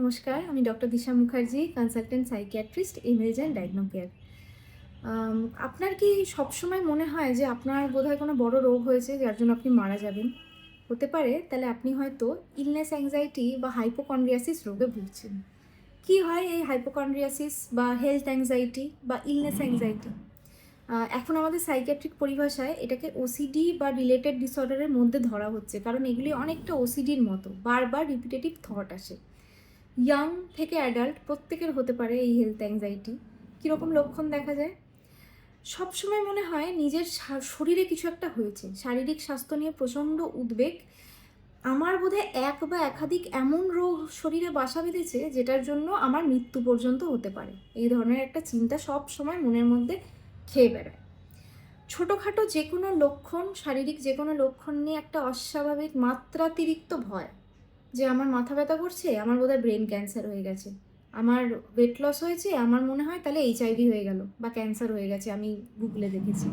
নমস্কার, আমি doctor Disha Mukherjee, consultant psychiatrist, Image and Diagno Care. আপনার কি সবসময় মনে হয় যে আপনার বোধহয় কোনো বড় রোগ হয়েছে যার জন্য আপনি মারা যাবেন? হতে পারে তাহলে আপনি হয়তো ইলনেস অ্যাংজাইটি বা হাইপোকন্ড্রিয়াসিস রোগে ভুগছেন। কি হয় এই হাইপোকন্ড্রিয়াসিস বা হেলথ অ্যাংজাইটি বা ইলনেস অ্যাংজাইটি? এখন আমাদের সাইকিয়াট্রিক পরিভাষায় এটাকে ওসিডি বা রিলেটেড ডিসঅর্ডারের মধ্যে ধরা হচ্ছে, কারণ এগুলি অনেকটা ওসিডির মতো, বারবার রিপিটেটিভ থট আসে। ইয়াং থেকে অ্যাডাল্ট প্রত্যেকের হতে পারে এই হেলথ অ্যাংজাইটি। কীরকম লক্ষণ দেখা যায়? সবসময় মনে হয় নিজের শরীরে কিছু একটা হয়েছে, শারীরিক স্বাস্থ্য নিয়ে প্রচণ্ড উদ্বেগ। আমার বোধহয় এক বা একাধিক এমন রোগ শরীরে বাসা বেঁধেছে যেটার জন্য আমার মৃত্যু পর্যন্ত হতে পারে, এই ধরনের একটা চিন্তা সব সময় মনের মধ্যে খেয়ে বেড়ায়। ছোটোখাটো যে কোনো লক্ষণ, শারীরিক যে কোনো লক্ষণ নিয়ে একটা অস্বাভাবিক মাত্রাতিরিক্ত ভয়, যে আমার মাথা ব্যথা করছে, আমার বোধহয় ব্রেন ক্যান্সার হয়ে গেছে, আমার ওয়েট লস হয়েছে, আমার মনে হয় তাহলে এইচআইভি হয়ে গেল বা ক্যান্সার হয়ে গেছে, আমি গুগলে দেখেছি।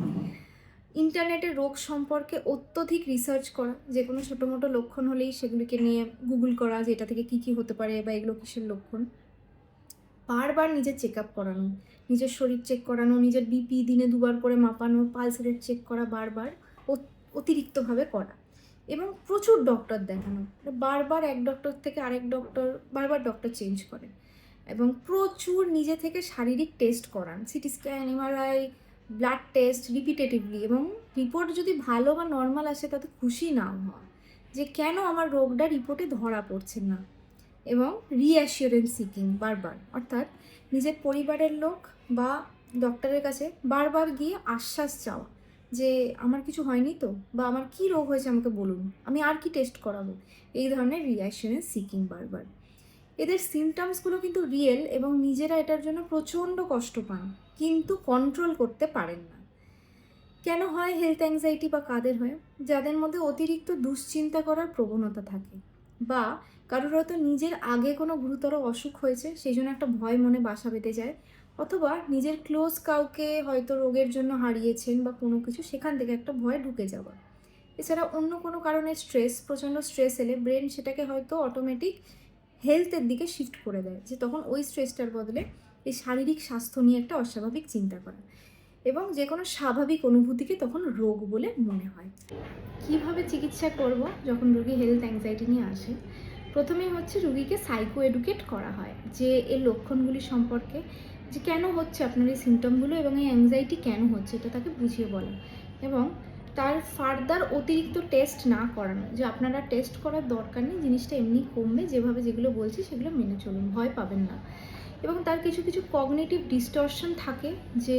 ইন্টারনেটে রোগ সম্পর্কে অত্যধিক রিসার্চ করা, যে কোনো ছোটো মোটো লক্ষণ হলেই সেগুলিকে নিয়ে গুগল করা যে এটা থেকে কী কী হতে পারে বা এগুলো কিসের লক্ষণ। বারবার নিজের চেক আপ করানো, নিজের শরীর চেক করানো, নিজের বিপি দিনে 2বার করে মাপানো, পালস রেট চেক করা, বারবার অতিরিক্তভাবে করা, এবং প্রচুর ডক্টর দেখানো, বারবার এক ডক্টর থেকে আরেক ডক্টর, বারবার ডক্টর চেঞ্জ করে, এবং প্রচুর নিজে থেকে শারীরিক টেস্ট করান, CT scan, MRI, blood test repetitively, এবং রিপোর্ট যদি ভালো বা নর্মাল আসে তাতে খুশি না হওয়া, যে কেন আমার রোগটা রিপোর্টে ধরা পড়ছে না, এবং রিঅ্যাসিওরেন্স সিকিং বারবার, অর্থাৎ নিজের পরিবারের লোক বা ডক্টরের কাছে বারবার গিয়ে আশ্বাস চাওয়া যে আমার কিছু হয়নি তো, বা আমার কি রোগ হয়েছে আমাকে বলুন, আমি আর কি টেস্ট করাবো, এই ধরনের রিঅ্যাসিওরেন্স সিকিং বারবার। এদের সিমটমসগুলো কিন্তু রিয়েল, এবং নিজেরা এটার জন্য প্রচণ্ড কষ্ট পান, কিন্তু কন্ট্রোল করতে পারেন না। কেন হয় হেলথ অ্যাংজাইটি বা কাদের হয়? যাদের মধ্যে অতিরিক্ত দুশ্চিন্তা করার প্রবণতা থাকে, বা কারোর হয়তো নিজের আগে কোনো গুরুতর অসুখ হয়েছে সেই জন্য একটা ভয় মনে বাসা বেঁধে যায়, অথবা নিজের ক্লোজ কাউকে হয়তো রোগের জন্য হারিয়েছেন বা কোনো কিছু, সেখান থেকে একটা ভয় ঢুকে যাওয়া। এছাড়া অন্য কোনো কারণে স্ট্রেস, প্রচণ্ড স্ট্রেস এলে ব্রেন সেটাকে হয়তো অটোমেটিক হেলথের দিকে শিফট করে দেয়, যে তখন ওই স্ট্রেসটার বদলে এই শারীরিক স্বাস্থ্য নিয়ে একটা অস্বাভাবিক চিন্তা করা, এবং যে কোনো স্বাভাবিক অনুভূতিকে তখন রোগ বলে মনে হয়। কিভাবে চিকিৎসা করব যখন রোগী হেলথ অ্যাংজাইটি নিয়ে আসে? প্রথমেই হচ্ছে রোগীকে সাইকো এডুকেট করা হয়, যে এর লক্ষণগুলি সম্পর্কে, যে কেন হচ্ছে আপনার এই সিমটমগুলো এবং এই অ্যাংজাইটি কেন হচ্ছে, এটা তাকে বুঝিয়ে বলা, এবং তার ফার্দার অতিরিক্ত টেস্ট না করানো, যে আপনারা টেস্ট করার দরকার নেই, জিনিসটা এমনি কমবে, যেভাবে যেগুলো বলছি সেগুলো মেনে চলুন, ভয় পাবেন না। এবং তার কিছু কিছু কগনিটিভ ডিস্টরশন থাকে, যে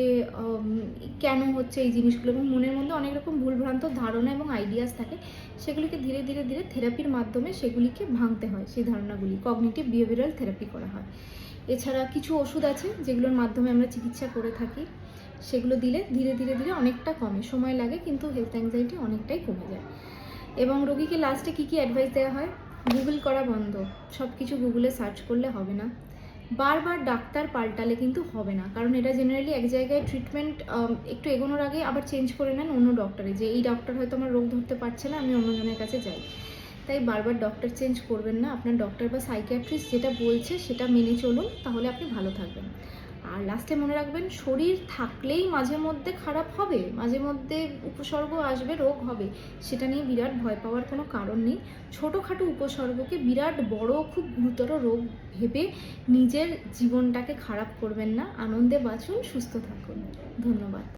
কেন হচ্ছে এই জিনিসগুলো, এবং মনের মধ্যে অনেক রকম ভুলভ্রান্ত ধারণা এবং আইডিয়াস থাকে, সেগুলিকে ধীরে ধীরে ধীরে থেরাপির মাধ্যমে সেগুলিকে ভাঙতে হয়, সেই ধারণাগুলি কগনিটিভ বিহেভিয়ারাল থেরাপি করা হয়। এছাড়া কিছু ওষুধ আছে যেগুলোর মাধ্যমে আমরা চিকিৎসা করে থাকি, সেগুলো দিলে ধীরে ধীরে ধীরে অনেকটা কমে, সময় লাগে কিন্তু হেলথ অ্যাংজাইটি অনেকটাই কমে যায়। এবং রোগীকে লাস্টে কী কী অ্যাডভাইস দেওয়া হয়? গুগল করা বন্ধ, সব কিছু গুগলে সার্চ করলে হবে না, বারবার ডাক্তার পাল্টালে কিন্তু হবে না, কারণ এটা জেনারেলি এক জায়গায় ট্রিটমেন্ট একটু এগোনোর আগে আবার চেঞ্জ করে নেন অন্য ডক্টরে, যে এই ডক্টর হয়তো আমার রোগ ধরতে পারছে না, আমি অন্যজনের কাছে যাই। তাই বারবার ডক্টর চেঞ্জ করবেন না, আপনার ডক্টর বা সাইকিয়াট্রিস্ট যেটা বলছে সেটা মেনে চলুন, তাহলে আপনি ভালো থাকবেন। আর লাস্টে মনে রাখবেন, শরীর থাকলেই মাঝে মধ্যে খারাপ হবে, মাঝে মধ্যে উপসর্গ আসবে, রোগ হবে, সেটা নিয়ে বিরাট ভয় পাওয়ার কোনো কারণ নেই। ছোটোখাটো উপসর্গকে বিরাট বড় খুব গুরুতর রোগ ভেবে নিজের জীবনটাকে খারাপ করবেন না, আনন্দে বাঁচুন, সুস্থ থাকুন। ধন্যবাদ।